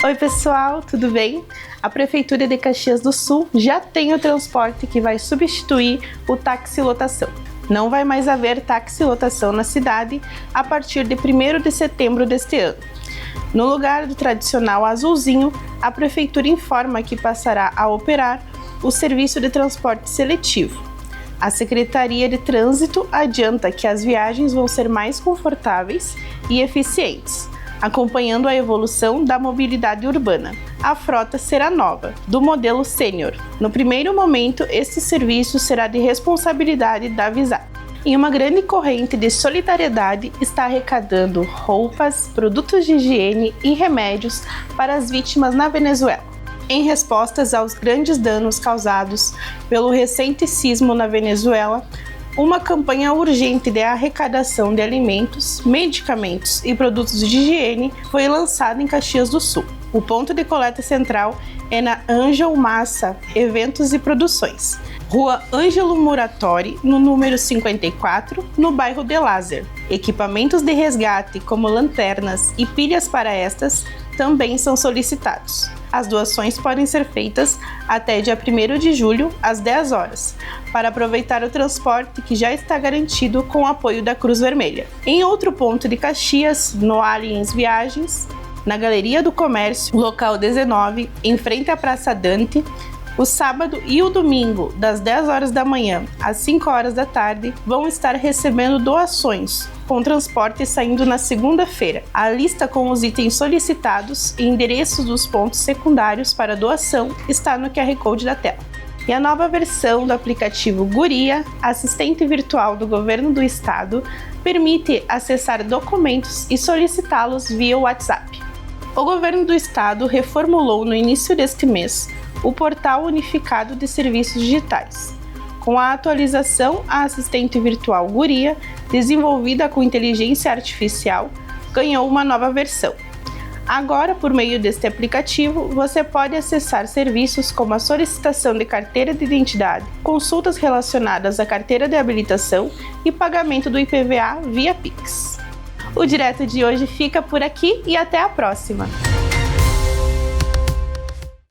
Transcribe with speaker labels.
Speaker 1: Oi pessoal, tudo bem? A Prefeitura de Caxias do Sul já tem o transporte que vai substituir o taxilotação. Não vai mais haver taxilotação na cidade a partir de 1º de setembro deste ano. No lugar do tradicional azulzinho, a Prefeitura informa que passará a operar o serviço de transporte seletivo. A Secretaria de Trânsito adianta que as viagens vão ser mais confortáveis e eficientes, acompanhando a evolução da mobilidade urbana. A frota será nova, do modelo sênior. No primeiro momento, este serviço será de responsabilidade da Visap. Em uma grande corrente de solidariedade, está arrecadando roupas, produtos de higiene e remédios para as vítimas na Venezuela. Em respostas aos grandes danos causados pelo recente sismo na Venezuela, uma campanha urgente de arrecadação de alimentos, medicamentos e produtos de higiene foi lançada em Caxias do Sul. O ponto de coleta central é na Ângelo Massa Eventos e Produções, Rua Ângelo Muratori, no número 54, no bairro de Lázaro. Equipamentos de resgate, como lanternas e pilhas para estas, também são solicitados. As doações podem ser feitas até dia 1º de julho, às 10 horas, para aproveitar o transporte que já está garantido com o apoio da Cruz Vermelha. Em outro ponto de Caxias, no Aliens Viagens, na Galeria do Comércio, local 19, em frente à Praça Dante, o sábado e o domingo, das 10 horas da manhã às 5 horas da tarde, vão estar recebendo doações, com transporte saindo na segunda-feira. A lista com os itens solicitados e endereços dos pontos secundários para doação está no QR Code da tela. E a nova versão do aplicativo Guria, assistente virtual do Governo do Estado, permite acessar documentos e solicitá-los via WhatsApp. O Governo do Estado reformulou no início deste mês o Portal Unificado de Serviços Digitais. Com a atualização, a assistente virtual Guria, desenvolvida com inteligência artificial, ganhou uma nova versão. Agora, por meio deste aplicativo, você pode acessar serviços como a solicitação de carteira de identidade, consultas relacionadas à carteira de habilitação e pagamento do IPVA via Pix. O Direto de hoje fica por aqui e até a próxima!